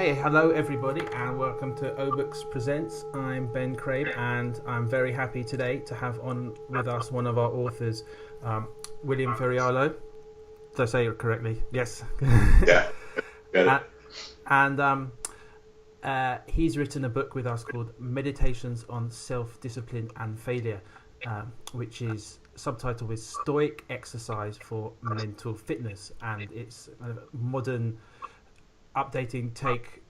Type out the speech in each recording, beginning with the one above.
Okay, hello everybody and welcome to Obux Presents. I'm Ben Craig and I'm very happy today to have on with us one of our authors, William Ferraiolo. Did I say it correctly? Yes. Yeah, got it. And he's written a book with us called Meditations on Self-Discipline and Failure, which is subtitled with Stoic Exercise for Mental Fitness, and it's a modern updating take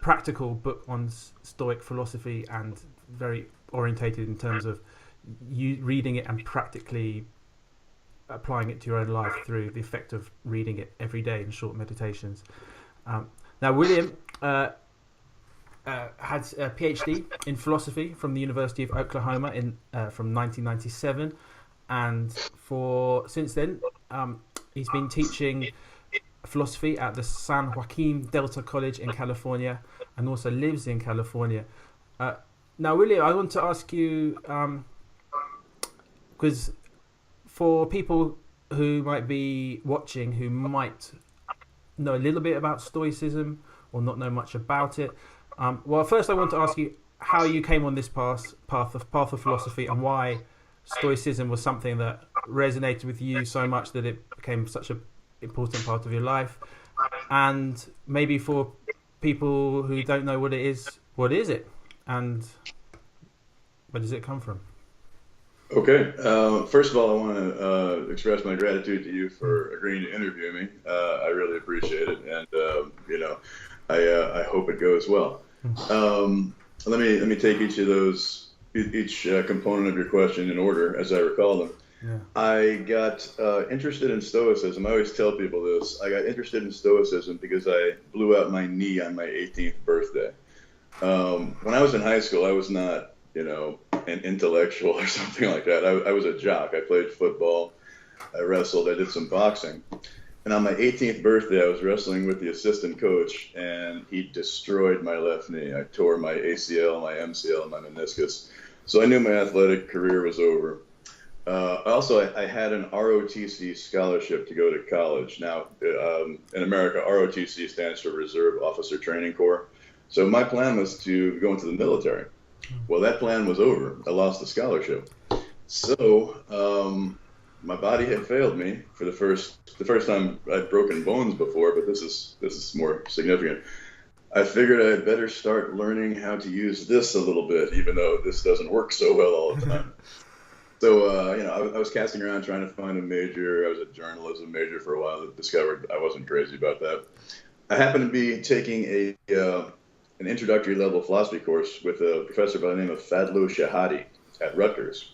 practical book on Stoic philosophy and very orientated in terms of you reading it and practically applying it to your own life through the effect of reading it every day in short meditations. Now William had a Ph.D. in philosophy from the University of Oklahoma from 1997, and since then he's been teaching philosophy at the San Joaquin Delta College in California and also lives in California. Now William, I want to ask you, because for people who might be watching who might know a little bit about Stoicism or not know much about it, well, first I want to ask you how you came on this path of philosophy and why Stoicism was something that resonated with you so much that it became such an important part of your life. And maybe for people who don't know what it is it? And where does it come from? Okay. First of all, I want to express my gratitude to you for agreeing to interview me. I really appreciate it, and I hope it goes well. Let me take each component of your question in order as I recall them. Yeah. I got interested in Stoicism. I always tell people this. I got interested in Stoicism because I blew out my knee on my 18th birthday. When I was in high school, I was not, an intellectual or something like that. I was a jock. I played football. I wrestled. I did some boxing. And on my 18th birthday, I was wrestling with the assistant coach, and he destroyed my left knee. I tore my ACL, my MCL, and my meniscus. So I knew my athletic career was over. I had an ROTC scholarship to go to college. Now, in America, ROTC stands for Reserve Officer Training Corps. So my plan was to go into the military. Well, that plan was over. I lost the scholarship. So my body had failed me for the first time. I'd broken bones before, but this is more significant. I figured I'd better start learning how to use this a little bit, even though this doesn't work so well all the time. So, I was casting around trying to find a major. I was a journalism major for a while. Discovered I wasn't crazy about that. I happened to be taking an introductory level philosophy course with a professor by the name of Fadlu Shahadi at Rutgers.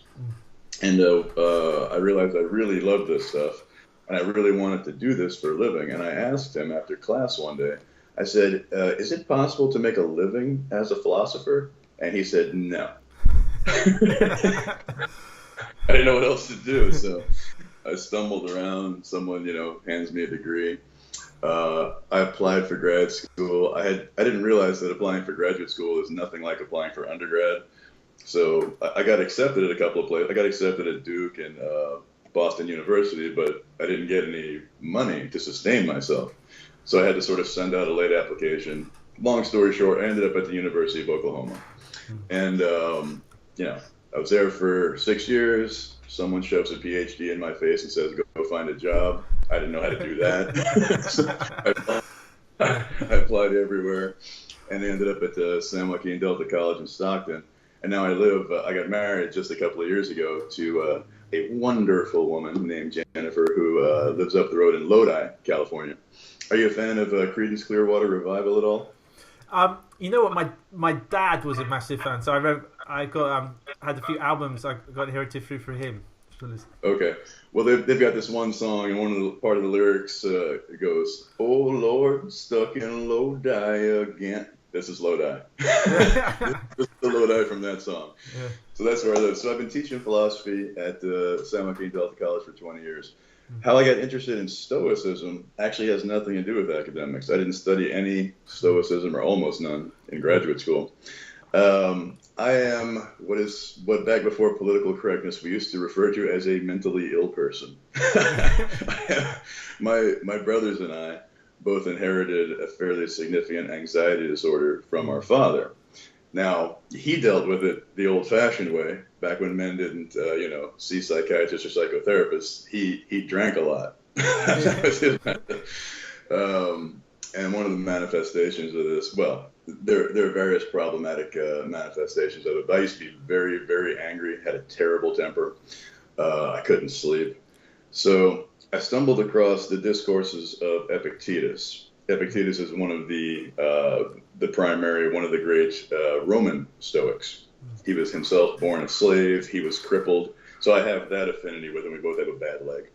And I realized I really loved this stuff, and I really wanted to do this for a living. And I asked him after class one day, I said, is it possible to make a living as a philosopher? And he said, no. I didn't know what else to do, so I stumbled around. Someone, hands me a degree. I applied for grad school. I didn't realize that applying for graduate school is nothing like applying for undergrad. So I got accepted at a couple of places. I got accepted at Duke and Boston University, but I didn't get any money to sustain myself. So I had to sort of send out a late application. Long story short, I ended up at the University of Oklahoma. And, I was there for 6 years. Someone shoves a Ph.D. in my face and says, go find a job. I didn't know how to do that. So I applied everywhere, and I ended up at the San Joaquin Delta College in Stockton. And now I got married just a couple of years ago to a wonderful woman named Jennifer who lives up the road in Lodi, California. Are you a fan of Creedence Clearwater Revival at all? You know what? My dad was a massive fan, so I remember I had a few albums I got inherited through him. Okay, well they've got this one song, and part of the lyrics it goes, "Oh Lord, stuck in Lodi again." This is Lodi. This is the Lodi from that song. Yeah. So that's where I live. So I've been teaching philosophy at the San Joaquin Delta College for 20 years. How I got interested in Stoicism actually has nothing to do with academics. I didn't study any Stoicism, or almost none, in graduate school. I am what back before political correctness we used to refer to as a mentally ill person. My brothers and I both inherited a fairly significant anxiety disorder from our father. Now, he dealt with it the old-fashioned way, back when men didn't, see psychiatrists or psychotherapists. He drank a lot. That was his method. And one of the manifestations of this, well, there are various problematic manifestations of it. But I used to be very, very angry, had a terrible temper. I couldn't sleep. So I stumbled across the discourses of Epictetus. Epictetus is one of the great Roman Stoics. He was himself born a slave. He was crippled. So I have that affinity with him. We both have a bad leg.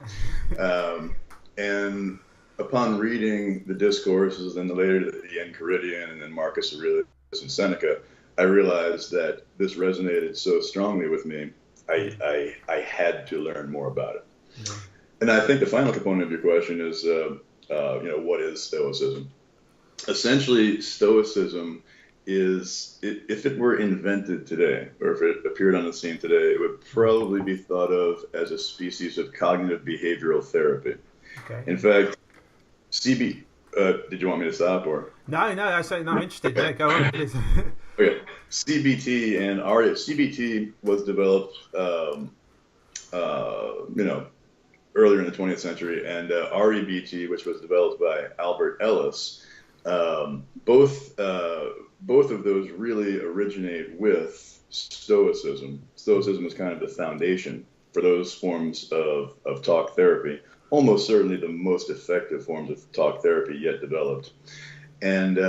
And upon reading the discourses, and later the Enchiridion, and then Marcus Aurelius and Seneca, I realized that this resonated so strongly with me. I had to learn more about it. Yeah. And I think the final component of your question is, what is Stoicism? Essentially, Stoicism is, if it were invented today, or if it appeared on the scene today, it would probably be thought of as a species of cognitive behavioral therapy. Okay. In fact, did you want me to stop or? No, I say no, I'm interested. Yeah, go on, please. Okay. CBT and CBT was developed, earlier in the 20th century, and REBT, which was developed by Albert Ellis. Both of those really originate with Stoicism. Stoicism is kind of the foundation for those forms of talk therapy. Almost certainly the most effective forms of talk therapy yet developed. And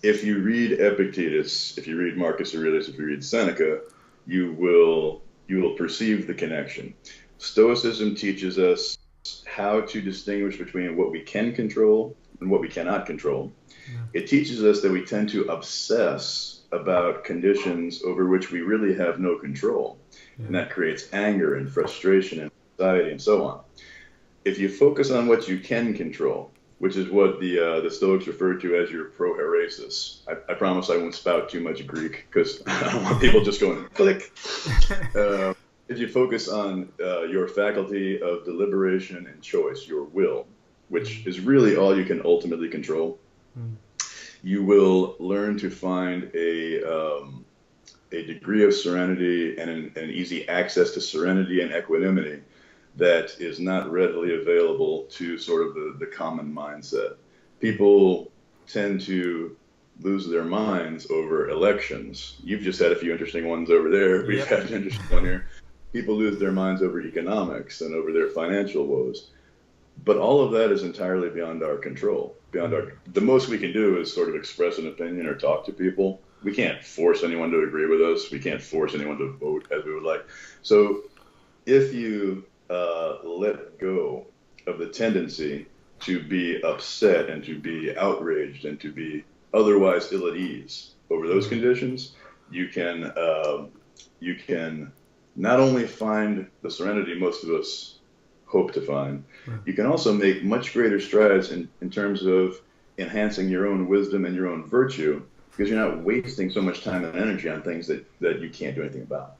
if you read Epictetus, if you read Marcus Aurelius, if you read Seneca, you will perceive the connection. Stoicism teaches us how to distinguish between what we can control and what we cannot control. Yeah. It teaches us that we tend to obsess about conditions over which we really have no control. Yeah. And that creates anger and frustration and anxiety and so on. If you focus on what you can control, which is what the Stoics refer to as your prohairesis. I promise I won't spout too much Greek because I don't want people just going click. If you focus on your faculty of deliberation and choice, your will, which is really all you can ultimately control, you will learn to find a degree of serenity and an easy access to serenity and equanimity that is not readily available to sort of the common mindset. People tend to lose their minds over elections. You've just had a few interesting ones over there. We've had an interesting one here. People lose their minds over economics and over their financial woes. But all of that is entirely beyond our control. The most we can do is sort of express an opinion or talk to people. We can't force anyone to agree with us. We can't force anyone to vote as we would like. So if you let go of the tendency to be upset and to be outraged and to be otherwise ill at ease over those conditions, you can not only find the serenity most of us hope to find, you can also make much greater strides in terms of enhancing your own wisdom and your own virtue, because you're not wasting so much time and energy on things that you can't do anything about.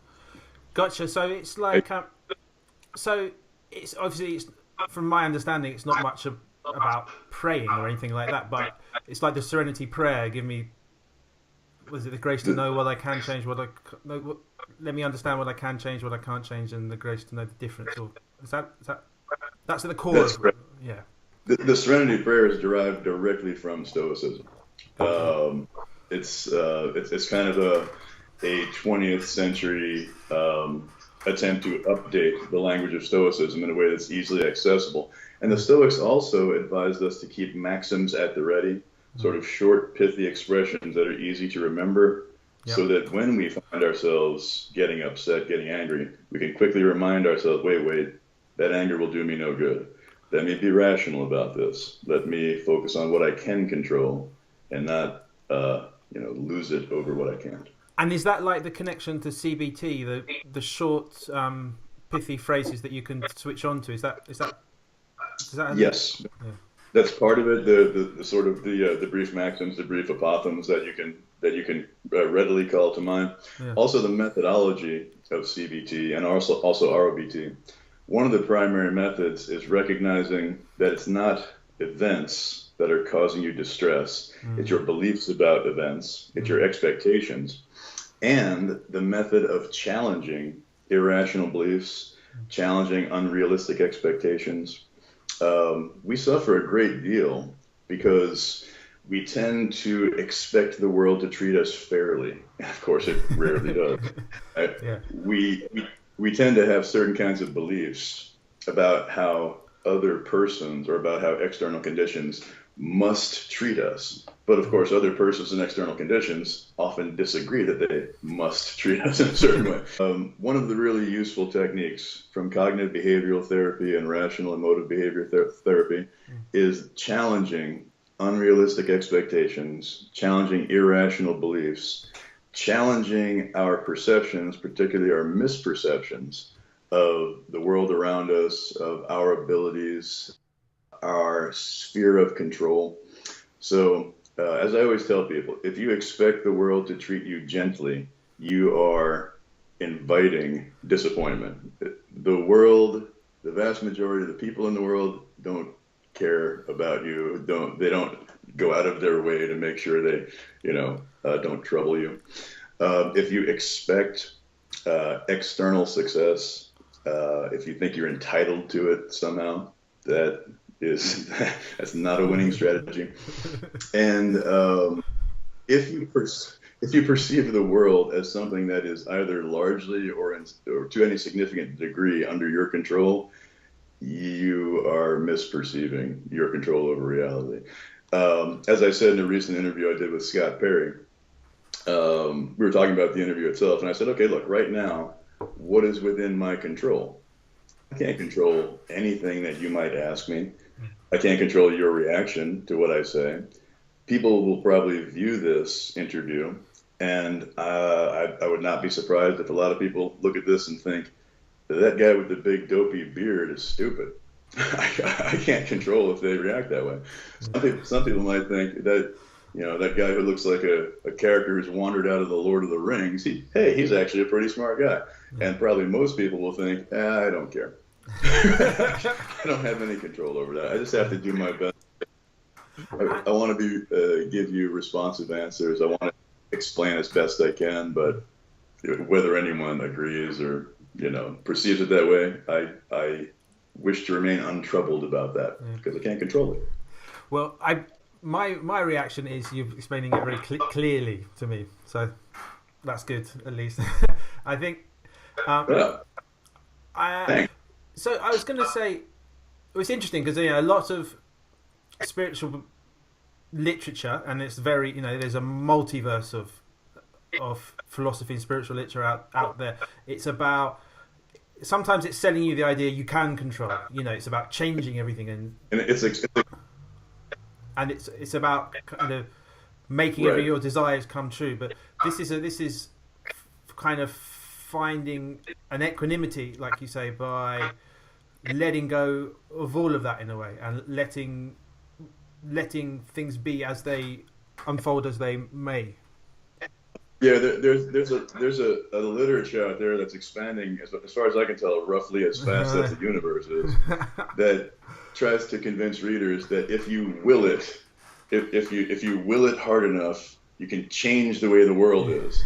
Gotcha. So it's like, so it's obviously, from my understanding, it's not much about praying or anything like that, but it's like the Serenity prayer. Give me, was it the grace to know what I can change, let me understand what I can change, what I can't change, and the grace to know the difference. Or that's at the core. That's correct. Yeah. The Serenity prayer is derived directly from Stoicism. It's kind of a 20th century attempt to update the language of Stoicism in a way that's easily accessible. And the Stoics also advised us to keep maxims at the ready, sort of short, pithy expressions that are easy to remember, so that when we find ourselves getting upset, getting angry, we can quickly remind ourselves, wait, that anger will do me no good. Let me be rational about this. Let me focus on what I can control and not lose it over what I can't. And is that like the connection to CBT, the short, pithy phrases that you can switch on to? Is that yes. Yeah. That's part of it. The sort of the brief maxims, the brief apothegms that you can readily call to mind. Yeah. Also, the methodology of CBT and also ROBT. One of the primary methods is recognizing that it's not events that are causing you distress. It's your beliefs about events. It's your expectations. And the method of challenging irrational beliefs, challenging unrealistic expectations. We suffer a great deal because we tend to expect the world to treat us fairly. Of course, it rarely does. Right? Yeah. We tend to have certain kinds of beliefs about how other persons or about how external conditions must treat us. But of course, other persons and external conditions often disagree that they must treat us in a certain way. One of the really useful techniques from cognitive behavioral therapy and rational emotive behavior therapy is challenging unrealistic expectations, challenging irrational beliefs, challenging our perceptions, particularly our misperceptions of the world around us, of our abilities, our sphere of control. So, as I always tell people, if you expect the world to treat you gently, you are inviting disappointment. The world, the vast majority of the people in the world don't care about you. They don't go out of their way to make sure they, don't trouble you. If you expect external success, if you think you're entitled to it somehow, that's not a winning strategy. And if you perceive the world as something that is either largely or to any significant degree under your control, you are misperceiving your control over reality. As I said in a recent interview I did with Scott Perry, we were talking about the interview itself, and I said, okay, look, right now, what is within my control? I can't control anything that you might ask me. I can't control your reaction to what I say. People will probably view this interview, and I would not be surprised if a lot of people look at this and think, that guy with the big dopey beard is stupid. I can't control if they react that way. Some people might think that, that guy who looks like a character who's wandered out of the Lord of the Rings, he's actually a pretty smart guy. And probably most people will think, I don't care. I don't have any control over that. I just have to do my best. I want to give you responsive answers. I want to explain as best I can, but whether anyone agrees or perceives it that way, I wish to remain untroubled about that because I can't control it. Well, my reaction is you're explaining it very clearly to me, so that's good at least. I think. So I was going to say, it was interesting because a lot of spiritual literature, and it's very there's a multiverse of philosophy and spiritual literature out there. It's about, sometimes it's selling you the idea you can control. It's about changing everything, and it's about kind of making every your desires come true. But this is kind of finding an equanimity, like you say, by letting go of all of that in a way, and letting things be as they unfold as they may. Yeah, there's a literature out there that's expanding, as far as I can tell, roughly as fast as the universe is, that tries to convince readers that if you will it, if you will it hard enough, you can change the way the world is.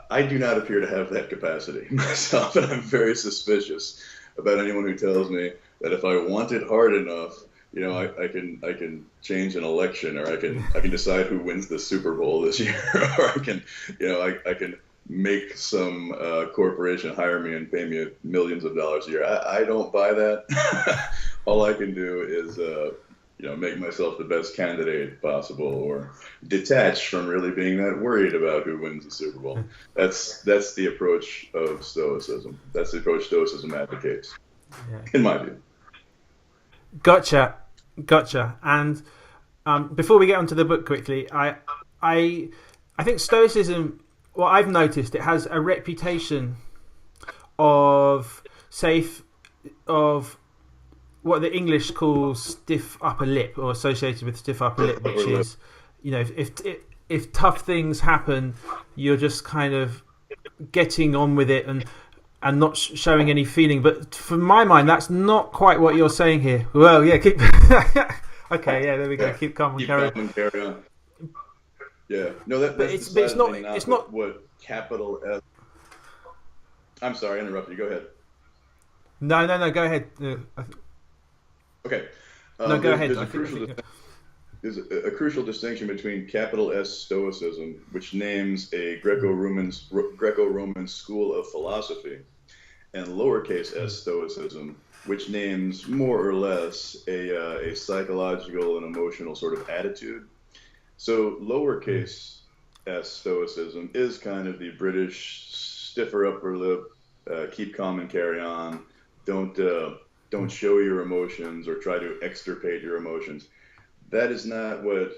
I do not appear to have that capacity myself, and I'm very suspicious about anyone who tells me that if I want it hard enough, I can change an election, or I can decide who wins the Super Bowl this year, or I can make some corporation hire me and pay me millions of dollars a year. I don't buy that. All I can do is make myself the best candidate possible, or detach from really being that worried about who wins the Super Bowl. That's the approach of Stoicism. That's the approach Stoicism advocates, in my view. Gotcha. And before we get onto the book quickly, I think Stoicism, what I've noticed, it has a reputation of what the English calls stiff upper lip, or associated with stiff upper lip, which is, if tough things happen, you're just kind of getting on with it and not showing any feeling. But from my mind, that's not quite what you're saying here. Well, yeah, Okay, yeah, there we go. Yeah. Keep calm and Keep carry calm on. and carry on. Yeah. No, But that's it's not. decidedly It's not not. what capital S. I'm sorry, I interrupted you. Go ahead. No. Go ahead. Okay. No, go ahead. There's a crucial There's a crucial distinction between capital S Stoicism, which names a Greco-Roman school of philosophy, and lowercase s Stoicism, which names more or less a psychological and emotional sort of attitude. So lowercase s Stoicism is kind of the British stiffer upper lip, keep calm and carry on, don't show your emotions or try to extirpate your emotions. That is not what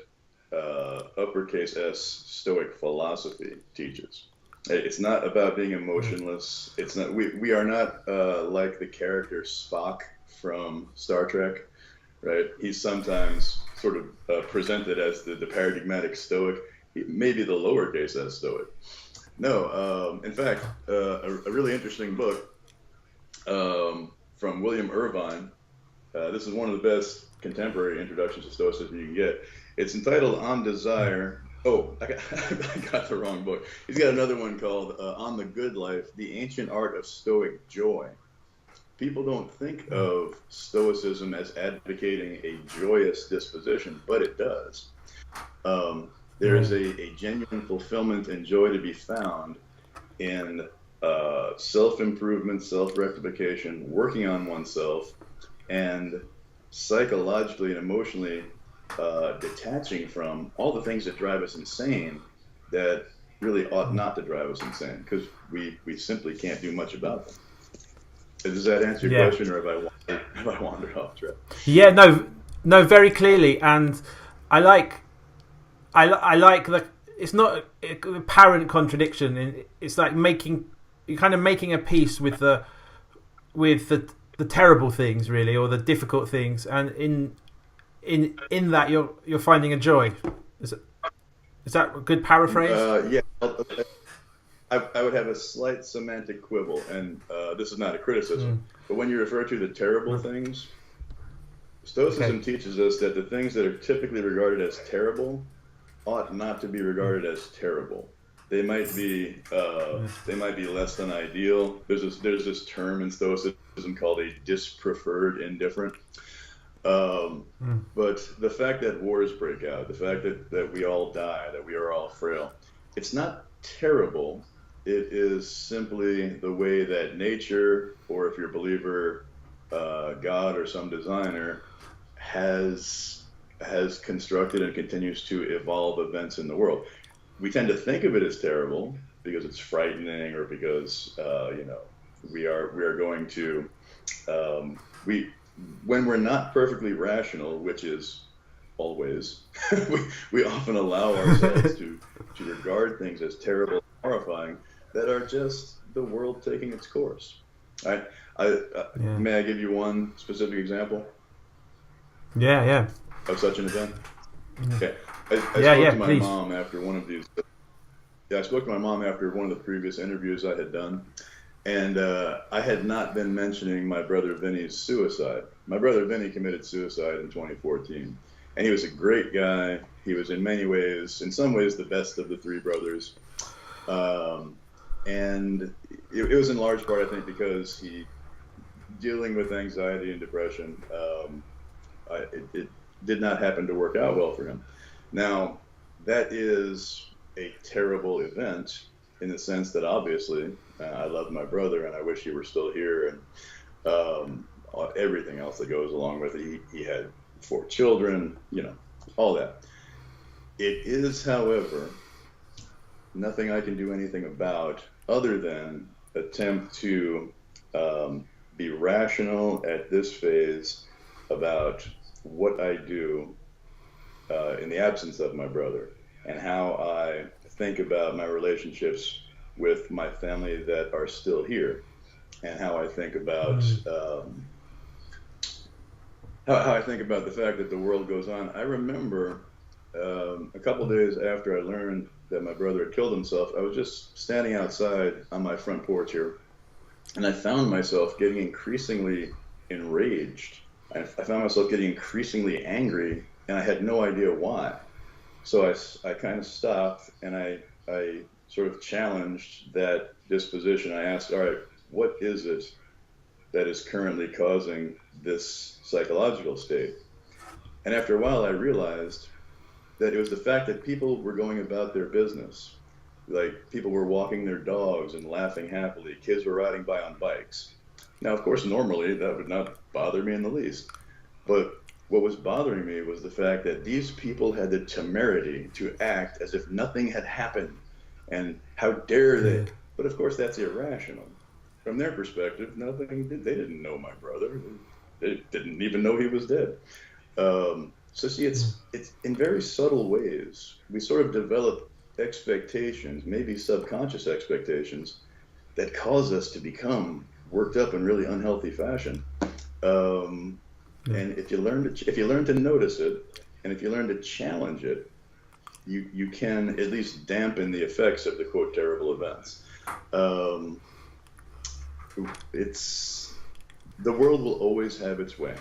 uppercase S Stoic philosophy teaches. It's not about being emotionless. It's not. We are not like the character Spock from Star Trek, right? He's sometimes sort of presented as the paradigmatic Stoic, maybe the lowercase S Stoic. No, in fact, a really interesting book from William Irvine. This is one of the best contemporary introductions to Stoicism you can get. It's entitled On Desire. Oh, I got the wrong book. He's got another one called On the Good Life, The Ancient Art of Stoic Joy. People don't think of Stoicism as advocating a joyous disposition, but it does. There is a genuine fulfillment and joy to be found in self-improvement, self-rectification, working on oneself, and psychologically and emotionally detaching from all the things that drive us insane that really ought not to drive us insane, because we simply can't do much about them. Does that answer your question, or have I wandered off track? Yeah, no, very clearly, and I like the. It's not an apparent contradiction. It's like you're kind of making a peace with the terrible things, really, or the difficult things, and in that you're finding a joy. Is that a good paraphrase? Yeah, I would have a slight semantic quibble, and this is not a criticism, but when you refer to the terrible things, Stoicism teaches us that the things that are typically regarded as terrible ought not to be regarded as terrible. They might be less than ideal. There's this term in Stoicism called a dispreferred indifferent. But the fact that wars break out, the fact that we all die, that we are all frail, it's not terrible. It is simply the way that nature, or if you're a believer, God or some designer, has constructed and continues to evolve events in the world. We tend to think of it as terrible because it's frightening, or because we are going to when we're not perfectly rational, which is always, we often allow ourselves to regard things as terrible, horrifying, that are just the world taking its course. May I give you one specific example? Yeah. Of such an event? Okay. I spoke to my mom after one of these. Yeah, I spoke to my mom after one of the previous interviews I had done, and I had not been mentioning my brother Vinny's suicide. My brother Vinny committed suicide in 2014, and he was a great guy. He was in some ways, the best of the three brothers. And it was in large part, I think, because he, dealing with anxiety and depression, it did not happen to work out well for him. Now, that is a terrible event in the sense that obviously I love my brother and I wish he were still here, and everything else that goes along with it. He had 4 children, all that. It is, however, nothing I can do anything about other than attempt to be rational at this phase about what I do in the absence of my brother, and how I think about my relationships with my family that are still here, and how I think about how I think about the fact that the world goes on. I remember a couple days after I learned that my brother had killed himself, I was just standing outside on my front porch here, and I found myself getting increasingly enraged. I found myself getting increasingly angry, and I had no idea why. So I kind of stopped, and I sort of challenged that disposition. I asked, all right, what is it that is currently causing this psychological state? And after a while, I realized that it was the fact that people were going about their business. Like people were walking their dogs and laughing happily. Kids were riding by on bikes. Now, of course, normally that would not bother me in the least. But what was bothering me was the fact that these people had the temerity to act as if nothing had happened. And how dare they? But of course, that's irrational. From their perspective, nothing. They didn't know my brother. They didn't even know he was dead. So see, it's in very subtle ways. We sort of develop expectations, maybe subconscious expectations, that cause us to become worked up in really unhealthy fashion. And if you learn to notice it, and if you learn to challenge it, you can at least dampen the effects of the quote terrible events. It's the world will always have its way.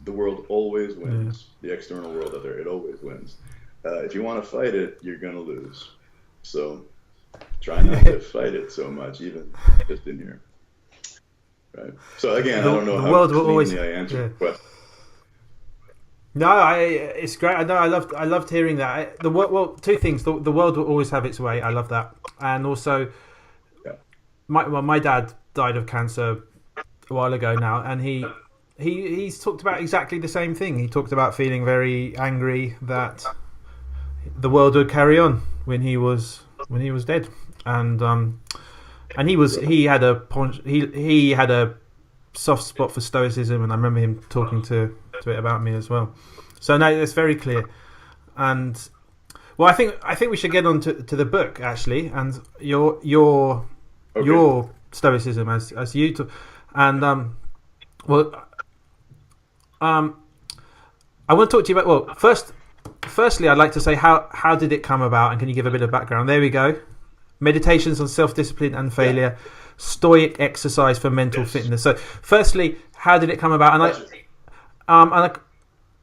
The world always wins. The external world out there, it always wins. If you want to fight it, you're going to lose. So try not to fight it so much, even just in here. Right. So again, I don't know how cleanly I answered the question. No, it's great. I know. I loved hearing that. Well, two things. The world will always have its way. I love that, and also, my dad died of cancer a while ago now, and he's talked about exactly the same thing. He talked about feeling very angry that the world would carry on when he was dead, and he had a soft spot for Stoicism, and I remember him talking to it about me as well. So no, it's very clear. And well, I think we should get on to the book actually, and your Stoicism as you talk, and I want to talk to you about. Well, firstly, I'd like to say how did it come about, and can you give a bit of background? There we go. Meditations on self-discipline and failure, Stoic exercise for mental fitness. So, firstly, how did it come about?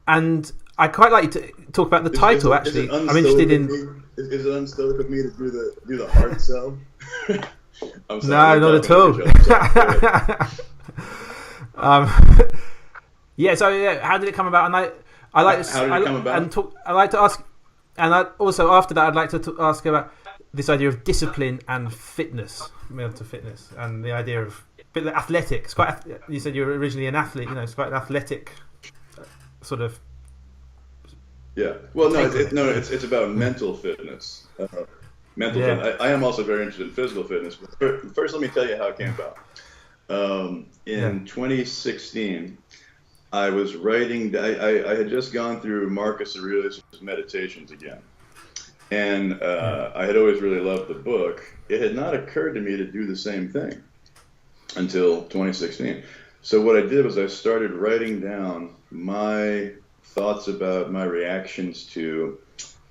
And I quite like to talk about the title. Actually, I'm interested in. Is it unstoic of me to do the hard sell? I'm No, sorry, not at all. How did it come about? And I like to. How did it come about? I like to ask, and also after that, I'd like to ask about this idea of discipline and fitness, mental fitness, and the idea of a bit like athletic. It's quite. You said you were originally an athlete. It's quite an athletic sort of. Yeah. Well, it's about mental fitness. Mental fitness. I am also very interested in physical fitness. But first, let me tell you how it came about. In 2016, I was writing. I had just gone through Marcus Aurelius' Meditations again. And I had always really loved the book. It had not occurred to me to do the same thing until 2016. So what I did was I started writing down my thoughts about my reactions to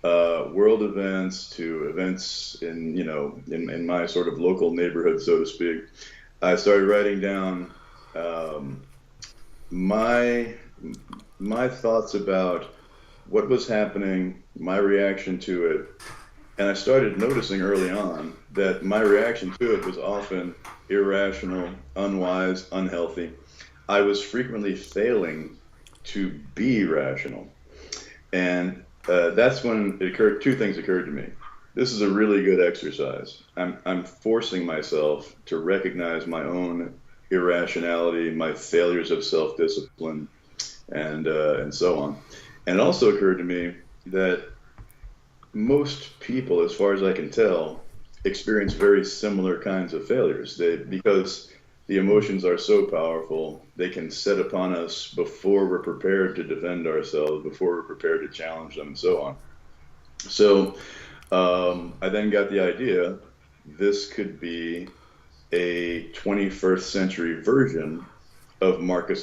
world events, to events in my sort of local neighborhood, so to speak. I started writing down my thoughts about what was happening, my reaction to it, and I started noticing early on that my reaction to it was often irrational, unwise, unhealthy. I was frequently failing to be rational, and that's when it occurred. Two things occurred to me. This is a really good exercise. I'm forcing myself to recognize my own irrationality, my failures of self-discipline, and so on. And it also occurred to me that most people, as far as I can tell, experience very similar kinds of failures. Because the emotions are so powerful, they can set upon us before we're prepared to defend ourselves, before we're prepared to challenge them, and so on. So I then got the idea this could be a 21st century version of Marcus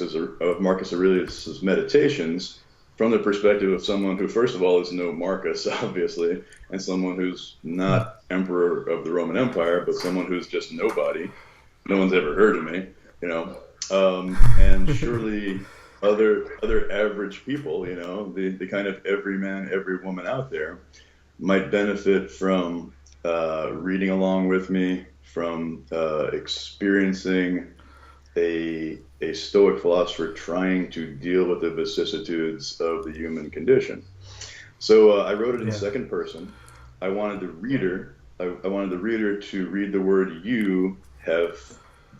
Aurelius' Meditations, from the perspective of someone who, first of all, is no Marcus, obviously, and someone who's not emperor of the Roman Empire, but someone who's just nobody. No one's ever heard of me, and surely other average people, the kind of every man, every woman out there might benefit from reading along with me, from experiencing a Stoic philosopher trying to deal with the vicissitudes of the human condition. So I wrote it in second person. I wanted the reader to read the word "you have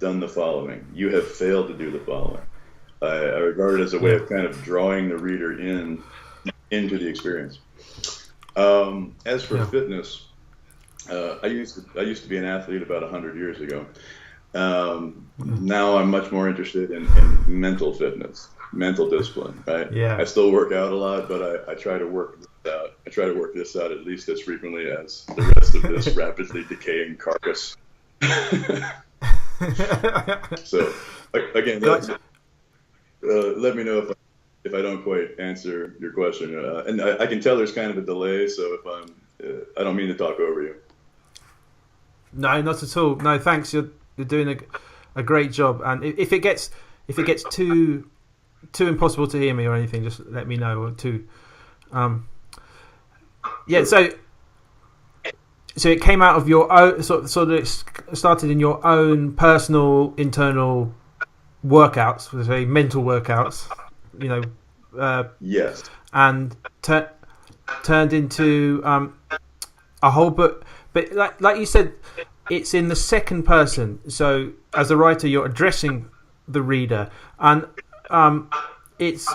done the following. You have failed to do the following." I regard it as a way of kind of drawing the reader into the experience. As for fitness, I used to be an athlete about 100 years ago. Now I'm much more interested in mental fitness, mental discipline. Right? Yeah. I still work out a lot, but I try to work this out. I try to work this out at least as frequently as the rest of this rapidly decaying carcass. So again, let me know if I don't quite answer your question, and I can tell there's kind of a delay. So if I don't mean to talk over you. No, not at all. No, thanks. You're doing a great job. And if it gets too impossible to hear me or anything, just let me know. Or too. Yeah. So it came out of your own sort of it started in your own personal internal workouts, let's say mental workouts. Yes. And turned into a whole book. But like you said, it's in the second person. So as a writer, you're addressing the reader, and it's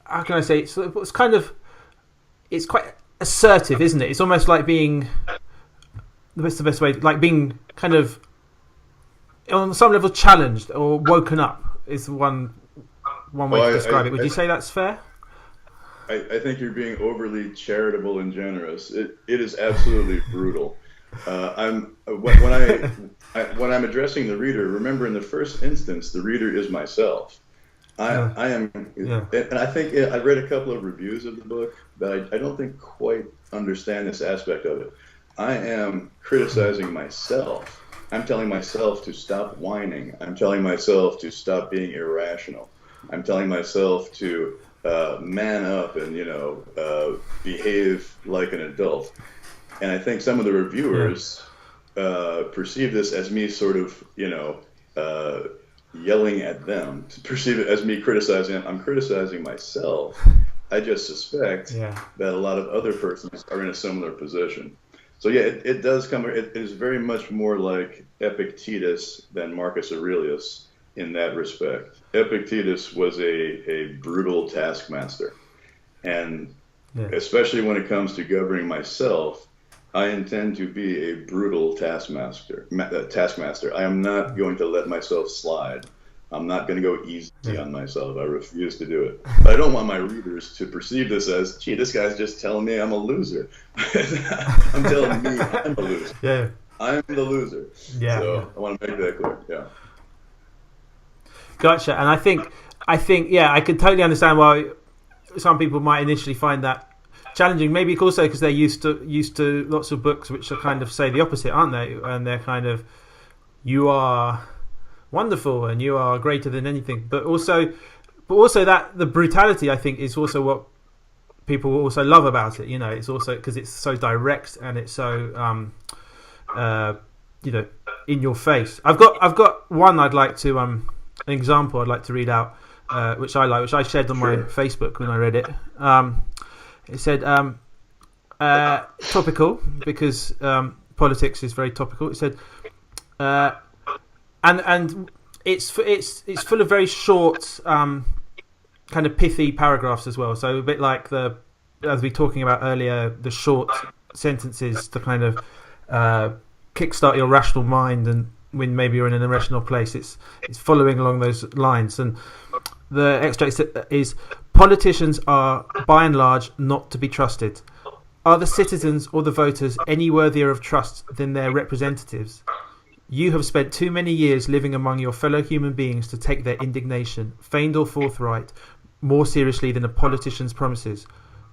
how can I say? It's kind of it's quite assertive, isn't it? It's almost like being the best way, like being kind of on some level challenged or woken up is one way to describe it. Would you say that's fair? I think you're being overly charitable and generous. It is absolutely brutal. When I'm addressing the reader, remember in the first instance, the reader is myself. I am, and I think I read a couple of reviews of the book, but I don't think quite understand this aspect of it. I am criticizing myself. I'm telling myself to stop whining. I'm telling myself to stop being irrational. I'm telling myself to man up and behave like an adult. And I think some of the reviewers perceive this as me sort of yelling at them, perceive it as me criticizing them. I'm criticizing myself. I just suspect that a lot of other persons are in a similar position. So yeah, it does come. It is very much more like Epictetus than Marcus Aurelius in that respect. Epictetus was a brutal taskmaster, and especially when it comes to governing myself, I intend to be a brutal taskmaster. I am not going to let myself slide. I'm not going to go easy on myself. I refuse to do it. But I don't want my readers to perceive this as, gee, this guy's just telling me I'm a loser. I'm telling me I'm a loser. Yeah. I'm the loser. Yeah. So I want to make that clear. Yeah. Gotcha. And I think, I could totally understand why some people might initially find that challenging. Maybe also because they're used to lots of books which are kind of say the opposite, aren't they? And they're kind of, you are wonderful and you are greater than anything. But also that the brutality, I think, is also what people also love about it. It's also because it's so direct and it's so in your face. I've got one I'd like to an example I'd like to read out, which I shared on my Facebook when I read it. It said topical because politics is very topical. It said and it's full of very short kind of pithy paragraphs as well. So a bit like as we were talking about earlier, the short sentences to kind of kickstart your rational mind, and when maybe you're in an irrational place, it's following along those lines. And the extract is: politicians are, by and large, not to be trusted. Are the citizens or the voters any worthier of trust than their representatives? You have spent too many years living among your fellow human beings to take their indignation, feigned or forthright, more seriously than a politician's promises.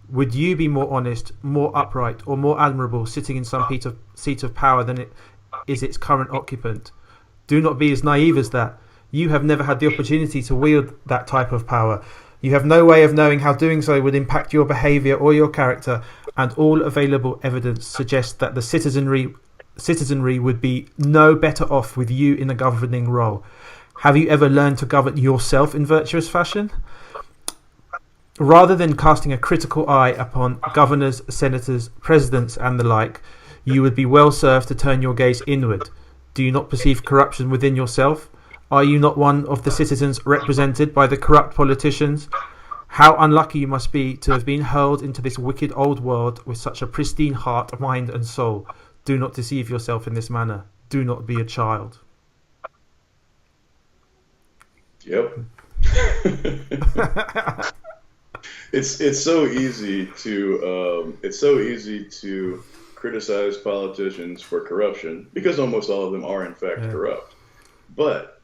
Would you be more honest, more upright, or more admirable sitting in some seat of power than it is its current occupant? Do not be as naive as that. You have never had the opportunity to wield that type of power. You have no way of knowing how doing so would impact your behaviour or your character, and all available evidence suggests that the citizenry would be no better off with you in a governing role. Have you ever learned to govern yourself in virtuous fashion? Rather than casting a critical eye upon governors, senators, presidents, and the like, you would be well served to turn your gaze inward. Do you not perceive corruption within yourself? Are you not one of the citizens represented by the corrupt politicians? How unlucky you must be to have been hurled into this wicked old world with such a pristine heart, mind, and soul. Do not deceive yourself in this manner. Do not be a child. Yep. It's so easy to criticize politicians for corruption because almost all of them are in fact corrupt. But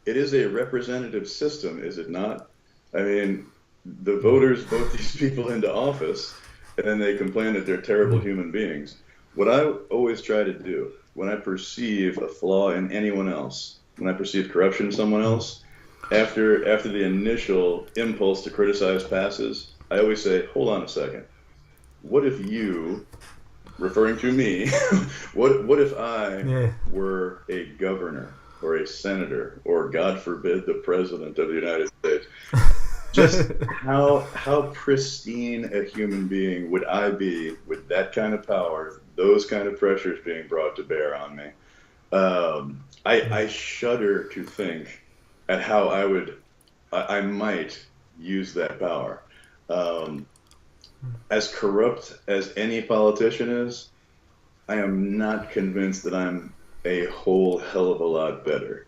it is a representative system, is it not? I mean, the voters vote these people into office, and then they complain that they're terrible human beings. What I always try to do when I perceive a flaw in anyone else, when I perceive corruption in someone else, after the initial impulse to criticize passes, I always say, hold on a second. What if you, referring to me, what if I were a governor or a senator or, God forbid, the president of the United States? Just how pristine a human being would I be with that kind of power, those kind of pressures being brought to bear on me? I shudder to think at how I might use that power. As corrupt as any politician is, I am not convinced that I'm a whole hell of a lot better.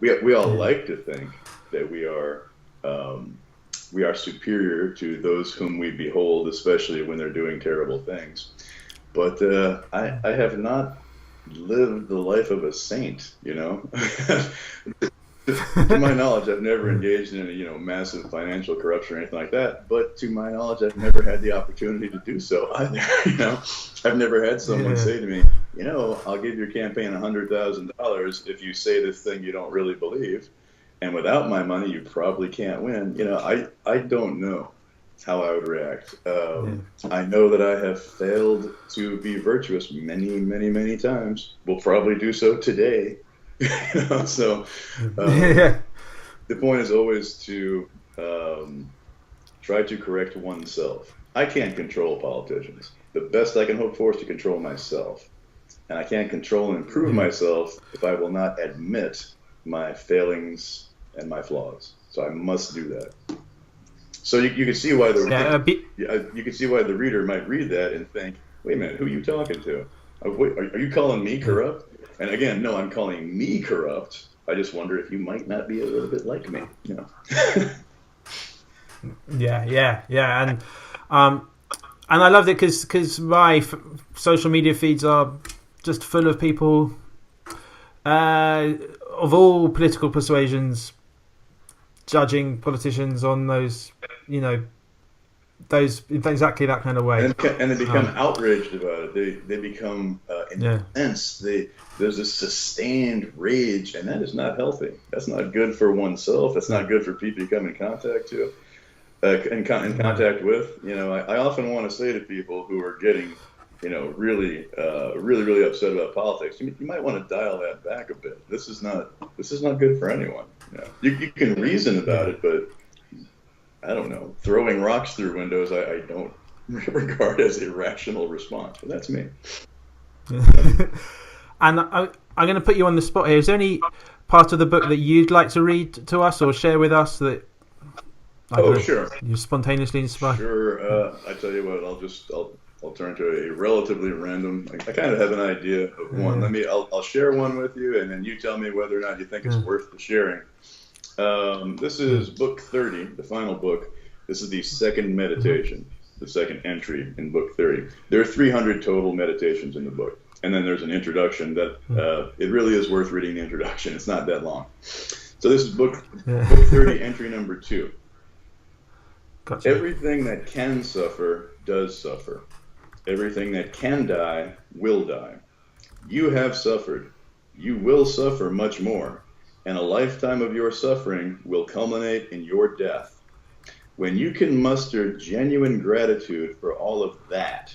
We all like to think that we are superior to those whom we behold, especially when they're doing terrible things. But I have not lived the life of a saint, you know. To my knowledge, I've never engaged in any, massive financial corruption or anything like that. But to my knowledge, I've never had the opportunity to do so either. I've never had someone say to me, I'll give your campaign $100,000 if you say this thing you don't really believe, and without my money, you probably can't win. I don't know how I would react. I know that I have failed to be virtuous many, many, many times. Will probably do so today. So the point is always to try to correct oneself. I can't control politicians. The best I can hope for is to control myself. And I can't control and improve myself if I will not admit my failings and my flaws. So I must do that. So you can see why you can see why the reader might read that and think, wait a minute, who are you talking to? Are you calling me corrupt? And again, no, I'm calling me corrupt. I just wonder if you might not be a little bit like me, Yeah, and I loved it because my social media feeds are just full of people of all political persuasions judging politicians on those, those exactly that kind of way, and they become outraged about it. They become intense. There's this sustained rage, and that is not healthy. That's not good for oneself. That's not good for people you come in contact to, in contact with. I often want to say to people who are getting, really upset about politics, you might want to dial that back a bit. This is not good for anyone. You can reason about it, but I don't know. Throwing rocks through windows, I don't regard as a rational response. But that's me. And I'm going to put you on the spot here. Is there any part of the book that you'd like to read to us or share with us that? Sure. You're spontaneously inspired. Sure. I tell you what. I'll turn to a relatively random. I kind of have an idea of one. I'll share one with you, and then you tell me whether or not you think it's worth the sharing. This is book 30, the final book. This is the second meditation, the second entry in book 30. There are 300 total meditations in the book. And then there's an introduction that it really is worth reading the introduction. It's not that long. So this is book 30, entry number 2. Gotcha. Everything that can suffer does suffer. Everything that can die will die. You have suffered. You will suffer much more. And a lifetime of your suffering will culminate in your death. When you can muster genuine gratitude for all of that,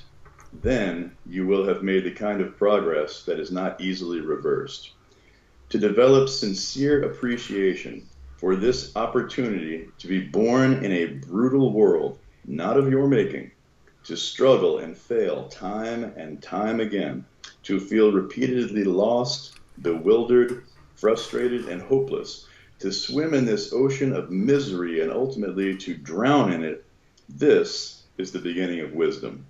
then you will have made the kind of progress that is not easily reversed. To develop sincere appreciation for this opportunity to be born in a brutal world, not of your making, to struggle and fail time and time again, to feel repeatedly lost, bewildered, frustrated, and hopeless, to swim in this ocean of misery and ultimately to drown in it, this is the beginning of wisdom.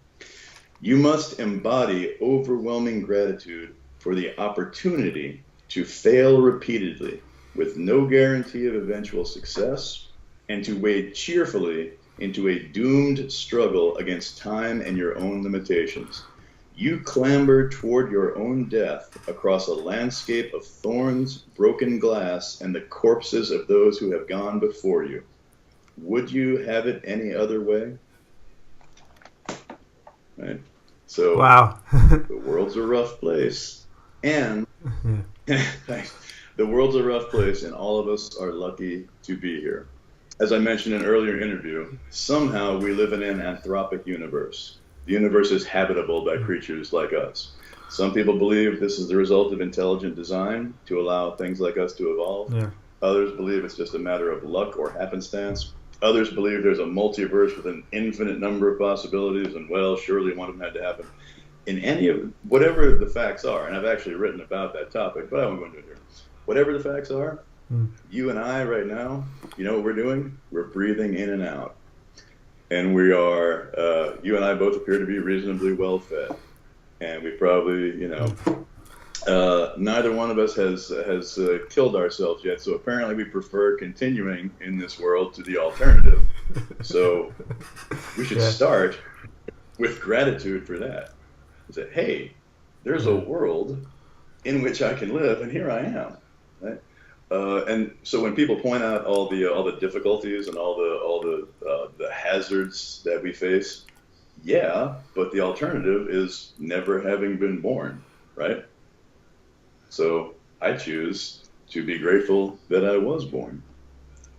You must embody overwhelming gratitude for the opportunity to fail repeatedly with no guarantee of eventual success, and to wade cheerfully into a doomed struggle against time and your own limitations. You clamber toward your own death across a landscape of thorns, broken glass, and the corpses of those who have gone before you. Would you have it any other way? Right? So, wow. The world's a rough place. And the world's a rough place, and all of us are lucky to be here. As I mentioned in an earlier interview, somehow we live in an anthropic universe. The universe is habitable by creatures like us. Some people believe this is the result of intelligent design to allow things like us to evolve. Yeah. Others believe it's just a matter of luck or happenstance. Others believe there's a multiverse with an infinite number of possibilities, and well, surely one of them had to happen. In any of whatever the facts are, and I've actually written about that topic, but I won't go into it here. Whatever the facts are, you and I right now, you know what we're doing? We're breathing in and out. And we are, you and I both appear to be reasonably well fed. And we probably, neither one of us has killed ourselves yet. So apparently we prefer continuing in this world to the alternative. So we should start with gratitude for that. Say, hey, there's a world in which I can live, and here I am. Right? And so when people point out all the difficulties and all the hazards that we face, yeah, but the alternative is never having been born, right? So I choose to be grateful that I was born,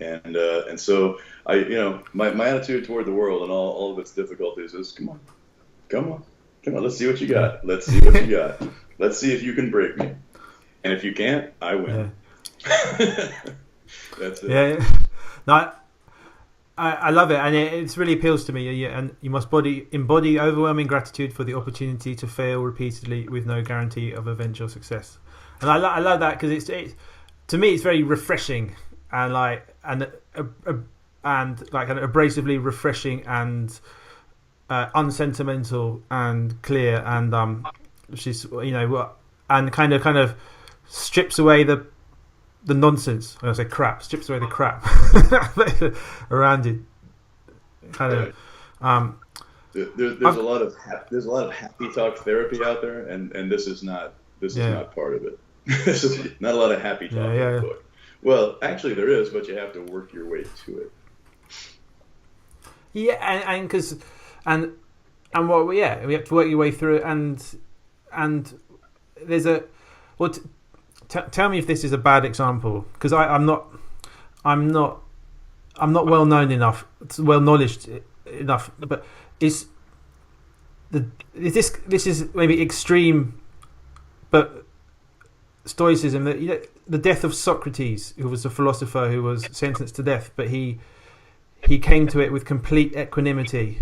and so my attitude toward the world and all of its difficulties is come on, let's see what you got. Let's see what you got. Let's see if you can break me, and if you can't, I win. Yeah. That's it. Yeah, no, I love it, and it really appeals to me. And you must embody overwhelming gratitude for the opportunity to fail repeatedly with no guarantee of eventual success. And I love that because it's to me it's very refreshing and an abrasively refreshing and unsentimental and clear, and she's and kind of strips away the nonsense. When I say crap, strips away the crap around it. Kind of. There's a lot of happy talk therapy out there, and this is not part of it. This is not a lot of happy talk in the book. Well, actually there is, but you have to work your way to it. Yeah, and because we have to work your way through it, and there's a tell me if this is a bad example, because I'm not well known enough, well knowledged enough, but this is maybe extreme, but Stoicism, that the death of Socrates, who was a philosopher who was sentenced to death, but he came to it with complete equanimity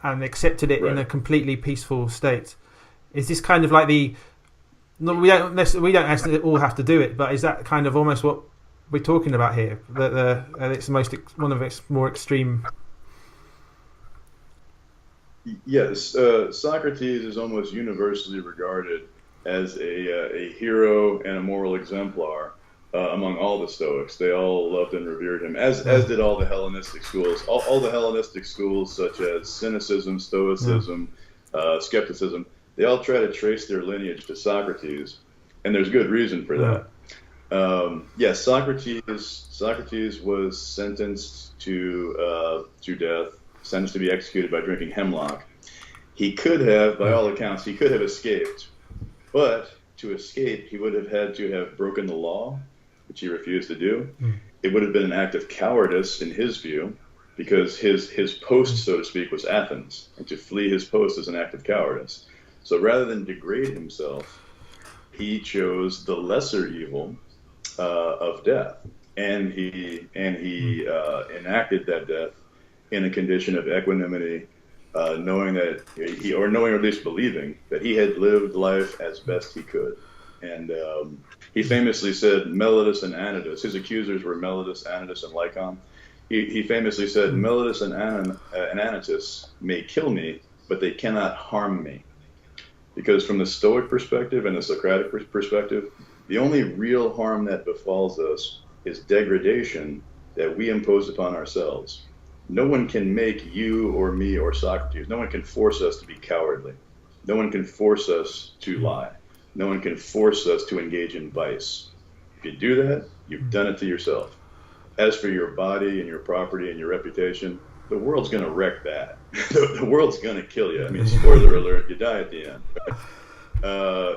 and accepted it in a completely peaceful state. Is this kind of like we don't actually all have to do it, but is that kind of almost what we're talking about here? That it's one of its more extreme. Yes, Socrates is almost universally regarded as a hero and a moral exemplar among all the Stoics. They all loved and revered him, as did all the Hellenistic schools. All the Hellenistic schools, such as Cynicism, Stoicism, Skepticism, they all try to trace their lineage to Socrates, and there's good reason for that. Socrates was sentenced to death, sentenced to be executed by drinking hemlock. He could have, by all accounts, escaped. But to escape, he would have had to have broken the law, which he refused to do. it would have been an act of cowardice in his view, because his post, so to speak, was Athens, and to flee his post is an act of cowardice. So rather than degrade himself, he chose the lesser evil of death, and he enacted that death in a condition of equanimity, knowing that knowing or at least believing that he had lived life as best he could. And he famously said, Melitus and Anytus, his accusers were Melitus, Anytus, and Lycon. He famously said, Melitus and Anytus may kill me, but they cannot harm me. Because from the Stoic perspective and the Socratic perspective, the only real harm that befalls us is degradation that we impose upon ourselves. No one can make you or me or Socrates, no one can force us to be cowardly. No one can force us to lie. No one can force us to engage in vice. If you do that, you've done it to yourself. As for your body and your property and your reputation, the world's going to wreck that. The world's going to kill you. I mean, spoiler alert, you die at the end.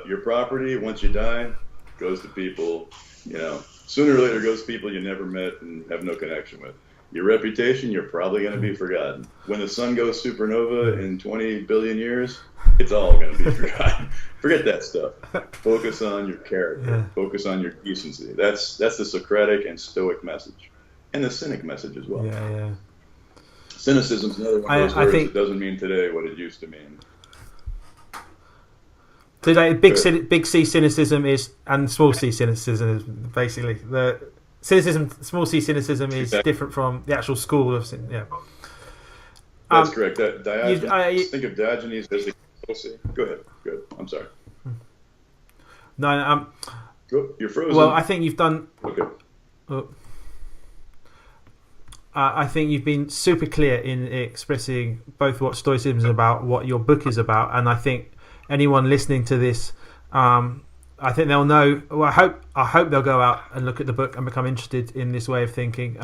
Your property, once you die, goes to people, sooner or later goes to people you never met and have no connection with. Your reputation, you're probably going to be forgotten. When the sun goes supernova in 20 billion years, it's all going to be forgotten. Forget that stuff. Focus on your character. Yeah. Focus on your decency. That's the Socratic and Stoic message, and the Cynic message as well. Yeah. Cynicism is another one of those words that doesn't mean today what it used to mean. Today, big C cynicism is, and small c cynicism is basically the cynicism. Small c cynicism is different from the actual school of yeah. That's correct. Think of Diogenes as the. Go ahead. Good. I'm sorry. No. You're frozen. Well, I think you've done. Okay. I think you've been super clear in expressing both what Stoicism is about, what your book is about, and I think anyone listening to this, I think they'll know. Well, I hope they'll go out and look at the book and become interested in this way of thinking.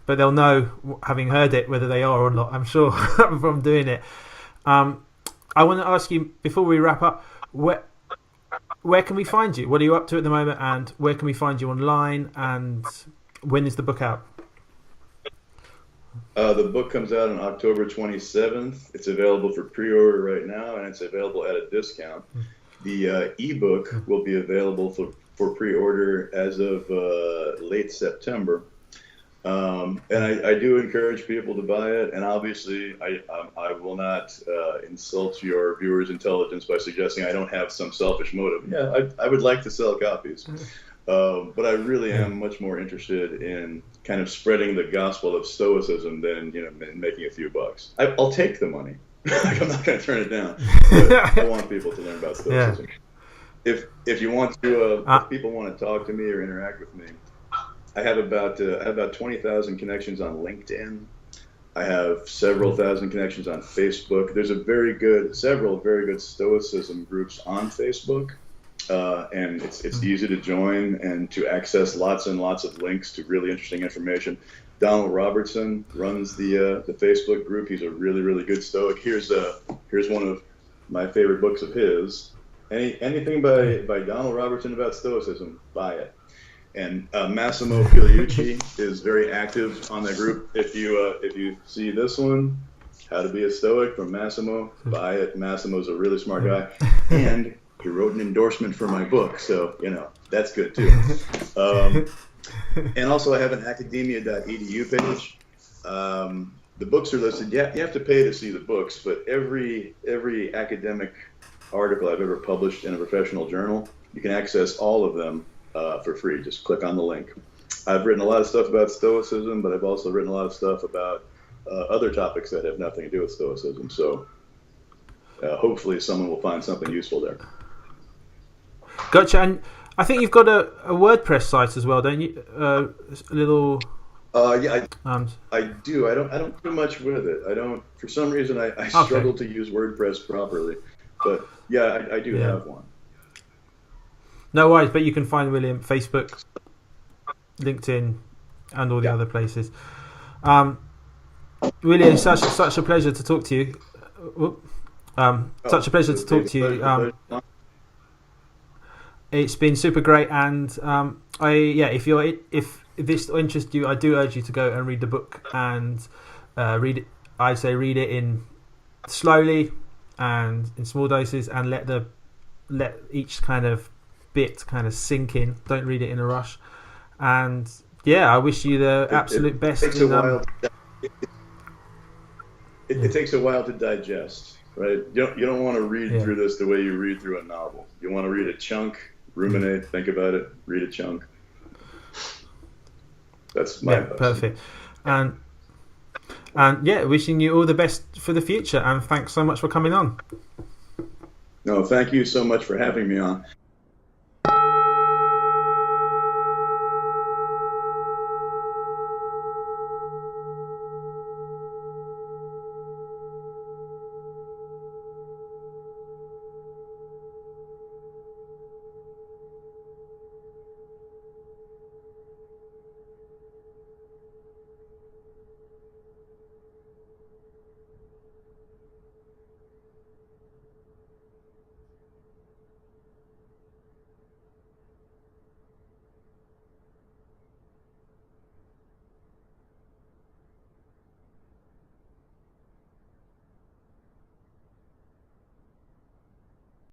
But they'll know, having heard it, whether they are or not. I'm sure from doing it. I want to ask you before we wrap up, where can we find you? What are you up to at the moment, and where can we find you online? And when is the book out? The book comes out on October 27th. It's available for pre-order right now, and it's available at a discount. The ebook will be available for pre-order as of late September. And I do encourage people to buy it. And obviously, I will not insult your viewers' intelligence by suggesting I don't have some selfish motive. Yeah, I would like to sell copies. But I really am much more interested in kind of spreading the gospel of Stoicism than making a few bucks. I'll take the money. I'm not going to turn it down. But I want people to learn about Stoicism. Yeah. If you want to, if people want to talk to me or interact with me, I have about 20,000 connections on LinkedIn. I have several thousand connections on Facebook. There's several very good Stoicism groups on Facebook. And it's easy to join and to access lots and lots of links to really interesting information. Donald Robertson runs the Facebook group. He's a really, really good Stoic. Here's one of my favorite books of his. Anything by Donald Robertson about Stoicism, buy it. And Massimo Filiucci is very active on that group. If you see this one, How to Be a Stoic from Massimo, buy it. Massimo's a really smart guy. And he wrote an endorsement for my book, so that's good too. And also I have an academia.edu page. The books are listed. You have to pay to see the books, but every academic article I've ever published in a professional journal, you can access all of them for free. Just click on the link. I've written a lot of stuff about Stoicism, but I've also written a lot of stuff about other topics that have nothing to do with Stoicism. So hopefully someone will find something useful there. Gotcha. And I think you've got a WordPress site as well, don't you? A little. Yeah, I do. I don't do much with it. I don't. For some reason, I struggle to use WordPress properly. But yeah, I do have one. No worries. But you can find William Facebook, LinkedIn, and all the other places. William, such a pleasure to talk to you. Such a pleasure to talk to you. It's been super great, and if if this interests you, I do urge you to go and read the book and read it. I say read it in slowly and in small doses, and let each kind of bit kind of sink in. Don't read it in a rush. And yeah, I wish you the absolute best. It takes a while to digest, right? You don't want to read through this the way you read through a novel. You want to read a chunk, ruminate, think about it, read a chunk. That's my advice. Perfect. And yeah, wishing you all the best for the future, and thanks so much for coming on. No, thank you so much for having me on.